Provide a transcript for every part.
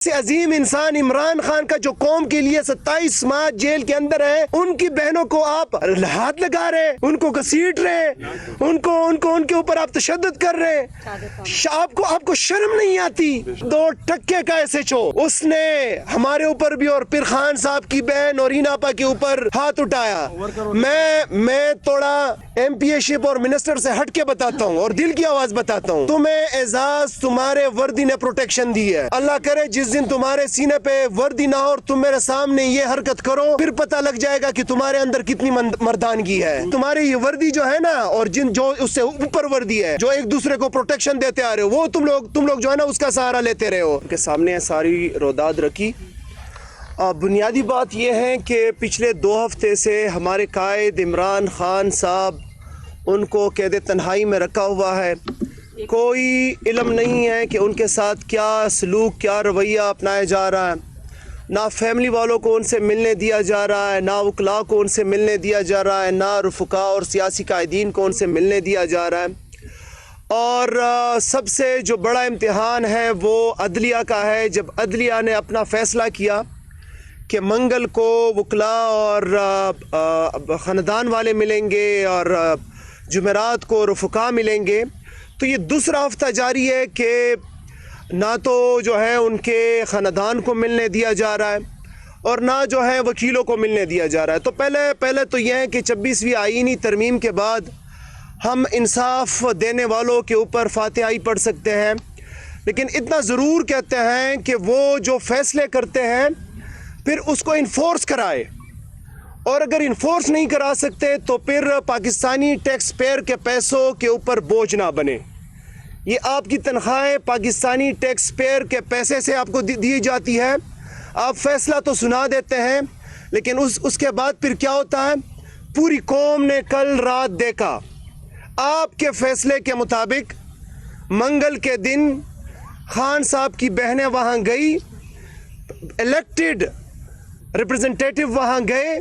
سے عظیم انسان عمران خان کا جو قوم کے لیے 27 ماہ جیل کے اندر ہے، ان کی بہنوں کو آپ ہاتھ لگا رہے، ان کو گھسیٹ رہے، ان کے اوپر آپ تشدد کر رہے، آپ کو شرم نہیں آتی؟ 2 ٹکے کا SHO اس نے ہمارے اوپر بھی اور پھر خان صاحب کی بہن اور آپا کے اوپر ہاتھ اٹھایا۔ میں تھوڑا MP شپ اور منسٹر سے ہٹ کے بتاتا ہوں اور دل کی آواز بتاتا ہوں، تمہیں اعزاز تمہارے وردی نے پروٹیکشن دی ہے۔ اللہ کرے جس دن تمہارے سینے پہ وردی نہ ہو اور تم میرے سامنے یہ حرکت کرو، پھر پتہ لگ جائے گا کہ تمہارے اندر کتنی مردانگی ہے۔ تمہاری یہ وردی جو ہے نا، اور جو اس سے اوپر وردی ہے، جو ایک دوسرے کو پروٹیکشن دیتے آ رہے ہو، وہ تم لوگ جو ہے نا اس کا سہارا لیتے رہے ہو۔ کے سامنے ساری روداد رکھی۔ بنیادی بات یہ ہے کہ پچھلے 2 ہفتے سے ہمارے قائد عمران خان صاحب، ان کو قید تنہائی میں رکھا ہوا ہے۔ کوئی علم نہیں ہے کہ ان کے ساتھ کیا سلوک، کیا رویہ اپنایا جا رہا ہے۔ نہ فیملی والوں کو ان سے ملنے دیا جا رہا ہے، نہ وکلاء کو ان سے ملنے دیا جا رہا ہے، نہ رفقاء اور سیاسی قائدین کو ان سے ملنے دیا جا رہا ہے۔ اور سب سے جو بڑا امتحان ہے وہ عدلیہ کا ہے۔ جب عدلیہ نے اپنا فیصلہ کیا کہ منگل کو وکلاء اور خاندان والے ملیں گے اور جمعرات کو رفقاء ملیں گے، تو یہ دوسرا ہفتہ جاری ہے کہ نہ تو جو ہے ان کے خاندان کو ملنے دیا جا رہا ہے اور نہ جو ہے وکیلوں کو ملنے دیا جا رہا ہے۔ تو پہلے تو یہ ہے کہ 26ویں آئینی ترمیم کے بعد ہم انصاف دینے والوں کے اوپر فاتحائی پڑھ سکتے ہیں، لیکن اتنا ضرور کہتے ہیں کہ وہ جو فیصلے کرتے ہیں پھر اس کو انفورس کرائے، اور اگر انفورس نہیں کرا سکتے تو پھر پاکستانی ٹیکس پیئر کے پیسوں کے اوپر بوجھ نہ بنے۔ یہ آپ کی تنخواہیں پاکستانی ٹیکس پیئر کے پیسے سے آپ کو دی جاتی ہے۔ آپ فیصلہ تو سنا دیتے ہیں، لیکن اس کے بعد پھر کیا ہوتا ہے؟ پوری قوم نے کل رات دیکھا، آپ کے فیصلے کے مطابق منگل کے دن خان صاحب کی بہنیں وہاں گئی، الیکٹڈ ریپرزنٹیٹیو وہاں گئے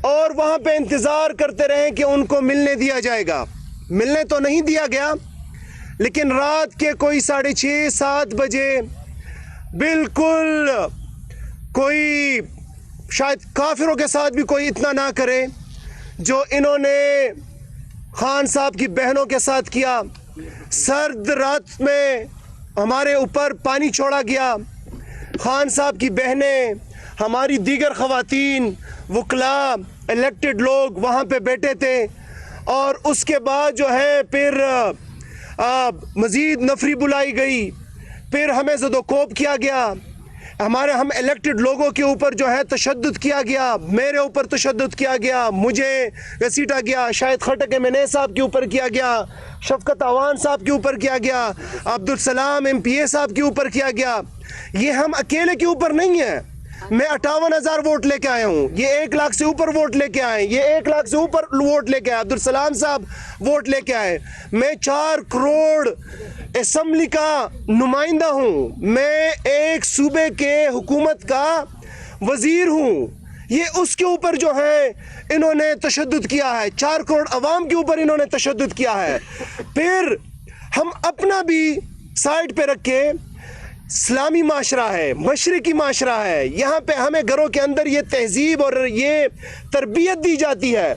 اور وہاں پہ انتظار کرتے رہے کہ ان کو ملنے دیا جائے گا۔ ملنے تو نہیں دیا گیا، لیکن رات کے کوئی 6:30-7 بجے بالکل کوئی شاید کافروں کے ساتھ بھی کوئی اتنا نہ کرے جو انہوں نے خان صاحب کی بہنوں کے ساتھ کیا۔ سرد رات میں ہمارے اوپر پانی چھوڑا گیا، خان صاحب کی بہنیں، ہماری دیگر خواتین، وکلاء، الیکٹڈ لوگ وہاں پہ بیٹھے تھے، اور اس کے بعد جو ہے پھر مزید نفری بلائی گئی، پھر ہمیں زد و کوب کیا گیا، ہم الیکٹڈ لوگوں کے اوپر جو ہے تشدد کیا گیا، میرے اوپر تشدد کیا گیا، مجھے گھسیٹا گیا، شاہد خٹک MNA صاحب کے اوپر کیا گیا، شفقت عوان صاحب کے اوپر کیا گیا، عبدالسلام MPA صاحب کے اوپر کیا گیا۔ یہ ہم اکیلے کے اوپر نہیں ہیں، میں 58,000 ووٹ لے کے آیا ہوں، یہ 1 لاکھ سے اوپر ووٹ لے کے آئے، یہ 1 لاکھ سے اوپر ووٹ لے کے آئے، عبدالسلام صاحب ووٹ لے کے آئے، میں 4 کروڑ اسمبلی کا نمائندہ ہوں، میں ایک صوبے کے حکومت کا وزیر ہوں۔ یہ اس کے اوپر جو ہے انہوں نے تشدد کیا ہے، 4 کروڑ عوام کے اوپر انہوں نے تشدد کیا ہے۔ پھر ہم اپنا بھی سائڈ پہ رکھ کے، اسلامی معاشرہ ہے، مشرقی معاشرہ ہے، یہاں پہ ہمیں گھروں کے اندر یہ تہذیب اور یہ تربیت دی جاتی ہے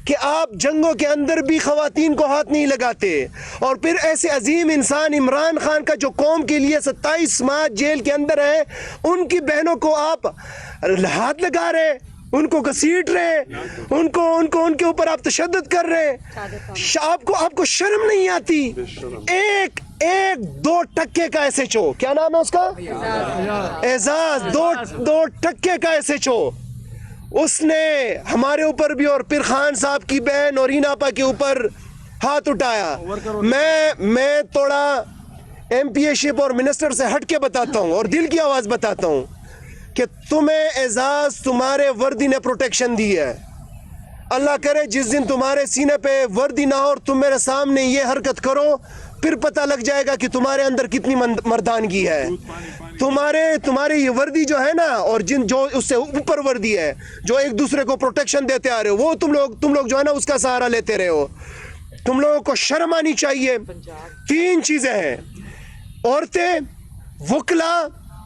کہ آپ جنگوں کے اندر بھی خواتین کو ہاتھ نہیں لگاتے، اور پھر ایسے عظیم انسان عمران خان کا جو قوم کے لیے 27 ماہ جیل کے اندر ہے، ان کی بہنوں کو آپ ہاتھ لگا رہے، ان کو گھسیٹ رہے، ان کے اوپر آپ تشدد کر رہے، آپ کو شرم نہیں آتی؟ ایک 2 ٹکے کا SHO، کیا نام ہے اس کا؟ اعزاز، 2 ٹکے کا SHO اس نے ہمارے اوپر بھی اور پھر خان صاحب کی بہن اور آپا کے اوپر ہاتھ اٹھایا۔ میں تھوڑا MP شپ اور منسٹر سے ہٹ کے بتاتا ہوں اور دل کی آواز بتاتا ہوں کہ تمہیں اعزاز تمہارے وردی نے پروٹیکشن دی ہے۔ اللہ کرے جس دن تمہارے سینے پہ وردی نہ ہو اور تم میرے سامنے یہ حرکت کرو، پھر پتہ لگ جائے گا کہ تمہارے اندر کتنی مردانگی ہے۔ تمہاری یہ وردی جو ہے نا، اور جو اس سے اوپر وردی ہے، جو ایک دوسرے کو پروٹیکشن دیتے آ رہے ہو، وہ تم لوگ جو ہے نا اس کا سہارا لیتے رہے ہو۔ تم لوگوں کو شرم آنی چاہیے۔ 3 چیزیں ہیں: عورتیں، وکلاء